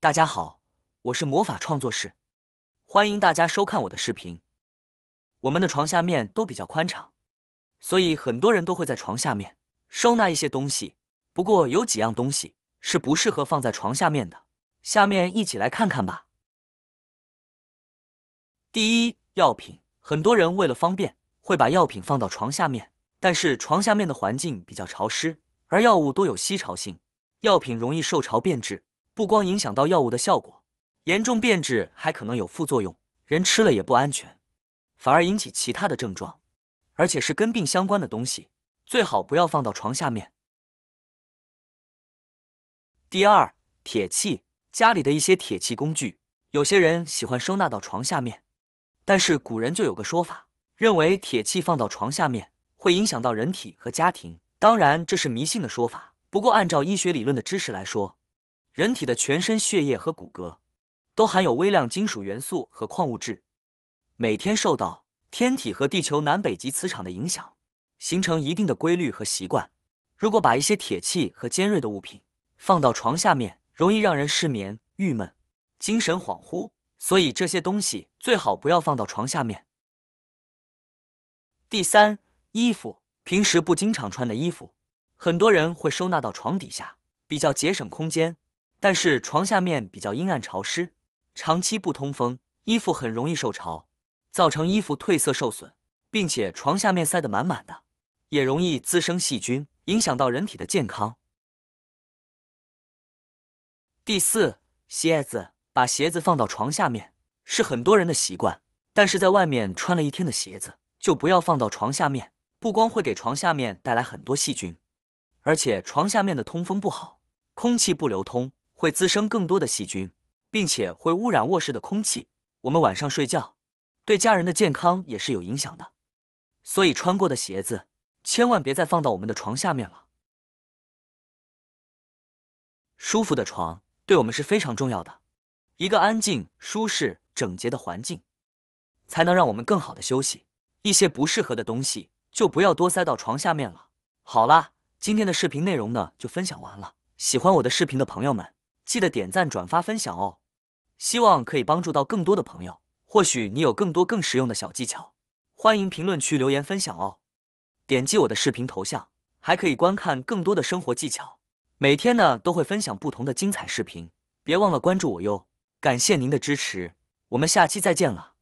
大家好，我是魔法创作室，欢迎大家收看我的视频。我们的床下面都比较宽敞，所以很多人都会在床下面收纳一些东西。不过有几样东西是不适合放在床下面的，下面一起来看看吧。第一，药品，很多人为了方便会把药品放到床下面，但是床下面的环境比较潮湿，而药物都有吸潮性，药品容易受潮变质，不光影响到药物的效果，严重变质还可能有副作用，人吃了也不安全，反而引起其他的症状，而且是跟病相关的东西，最好不要放到床下面。第二，铁器，家里的一些铁器工具，有些人喜欢收纳到床下面，但是古人就有个说法，认为铁器放到床下面会影响到人体和家庭。当然，这是迷信的说法。不过，按照医学理论的知识来说，人体的全身血液和骨骼都含有微量金属元素和矿物质，每天受到天体和地球南北极磁场的影响，形成一定的规律和习惯。如果把一些铁器和尖锐的物品放到床下面，容易让人失眠、郁闷、精神恍惚，所以这些东西最好不要放到床下面。第三，衣服，平时不经常穿的衣服，很多人会收纳到床底下，比较节省空间。但是床下面比较阴暗潮湿，长期不通风，衣服很容易受潮，造成衣服褪色受损，并且床下面塞得满满的，也容易滋生细菌，影响到人体的健康。第四，鞋子，把鞋子放到床下面是很多人的习惯，但是在外面穿了一天的鞋子就不要放到床下面，不光会给床下面带来很多细菌，而且床下面的通风不好，空气不流通，会滋生更多的细菌，并且会污染卧室的空气。我们晚上睡觉，对家人的健康也是有影响的，所以穿过的鞋子千万别再放到我们的床下面了。舒服的床对我们是非常重要的，一个安静、舒适、整洁的环境，才能让我们更好的休息。一些不适合的东西就不要多塞到床下面了。好啦，今天的视频内容呢就分享完了。喜欢我的视频的朋友们，记得点赞、转发、分享哦。希望可以帮助到更多的朋友。或许你有更多更实用的小技巧，欢迎评论区留言分享哦。点击我的视频头像，还可以观看更多的生活技巧。每天呢都会分享不同的精彩视频，别忘了关注我哟。感谢您的支持，我们下期再见了。